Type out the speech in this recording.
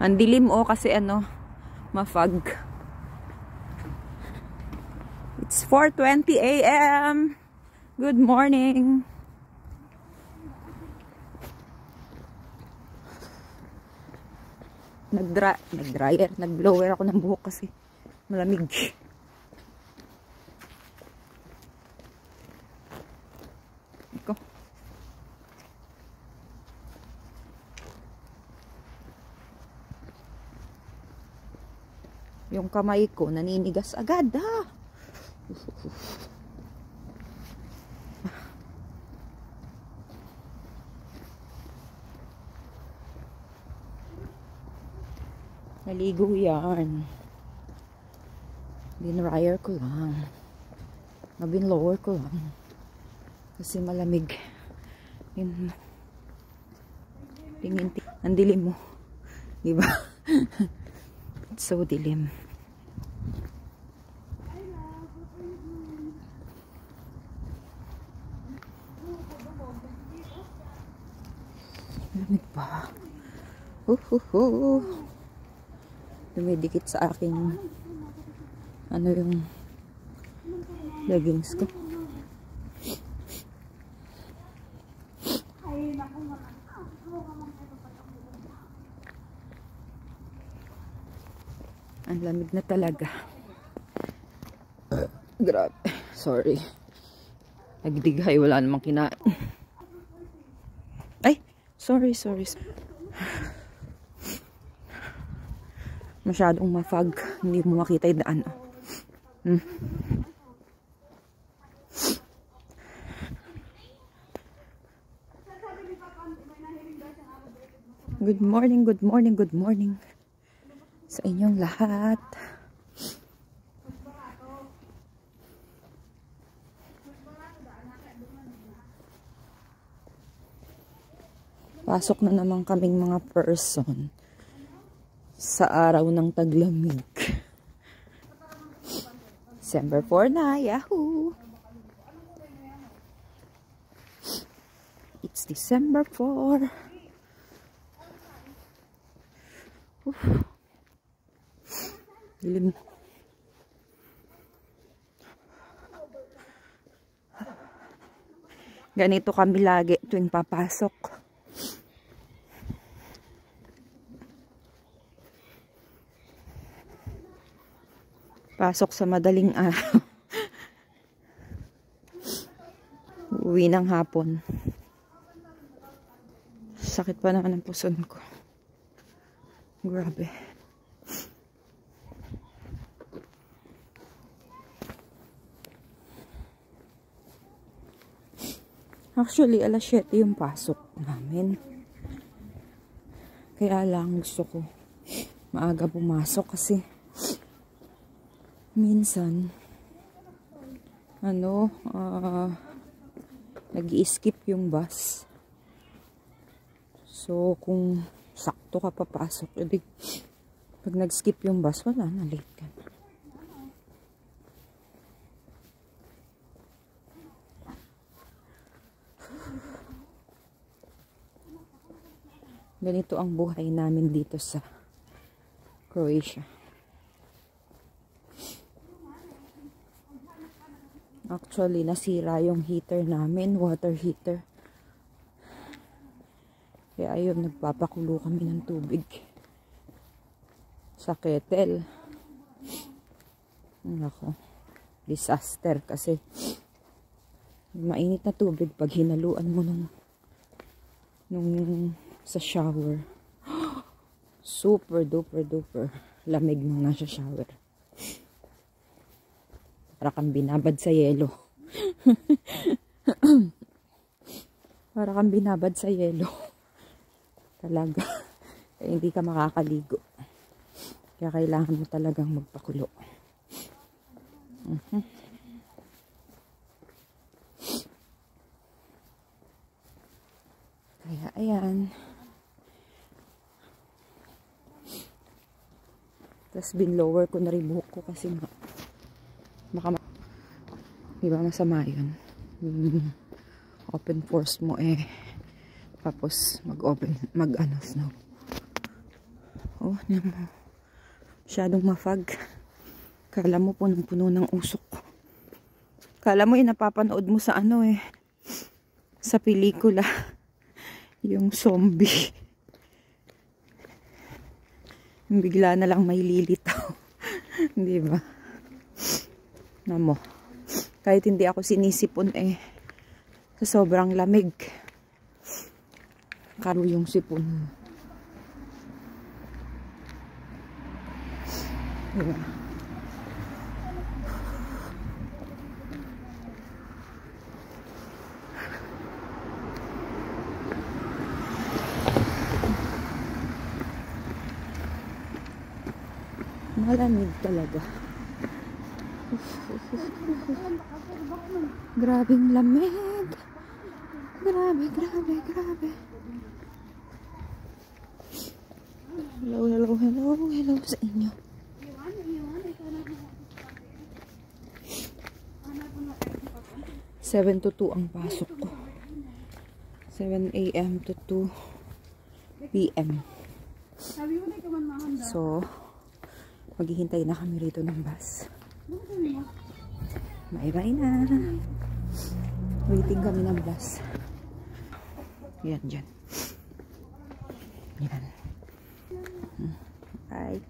Ang dilim kasi ano, mafag. It's 4:20 a.m. Good morning. Nag-blower ako ng buhok kasi malamig. Iko. Yung kamay ko naninigas agad Naligo yan. Binryer ko lang. Mabinlower ko lang. Kasi malamig. Yun. Tingin. Ang dilim mo. Diba? It's so dilim. Lamig pa. Dumidikit sa aking ano yung leggings ko. Ang lamig na talaga. Grabe. Sorry. Nagdighay. Wala namang kinain. Ay! Sorry. Masyadong mafag. Hindi mo makita yung daan. Good morning sa inyong lahat. Pasok na naman kaming mga person sa araw ng taglamig. December 4 na, yahoo! It's December 4. Dilim. Ganito kami lagi tuwing papasok. Pasok sa madaling araw. Uwi ng hapon. Sakit pa naman ang puson ko. Grabe. Actually, alas 7 yung pasok namin. Kaya lang gusto ko maaga pumasok kasi minsan nag-i-skip yung bus. So, kung sakto ka papasok, edi pag nag-skip yung bus, wala na, late ka na. Ganito ang buhay namin dito sa Croatia. Actually, nasira yung heater namin, water heater. Kaya ayun, nagpapakulo kami ng tubig sa kettle. Nako, disaster kasi mainit na tubig pag hinaluan mo nung sa shower. Super duper lamig nung nasa shower. Para kang binabad sa yelo. Para kang binabad sa yelo. Talaga. Kaya hindi ka makakaligo. Kaya kailangan mo talagang magpakulo. Kaya ayan. Tapos binlower ko na rin buhok ko kasi baka diba masama yun. Open pores mo tapos Oh, naman. Masyadong mafag. Kala mo punong-puno ng usok. Kala mo napapanood mo sa ano sa pelikula. Yung zombie. Bigla na lang may lilitaw. Di ba? Namo. Kahit hindi ako sinisipon sa sobrang lamig. Karo yung sipon. Diba? Malamig talaga. Grabing lamig. Grabe, grabe, grabe. Hello, hello, hello, hello sa inyo. 7 to 2 ang pasok ko. 7 AM to 2 PM. So, maghihintay na kami rito ng bus. Bye-bye na. Waiting kami ng bus. Yan, dyan. Yan. Bye.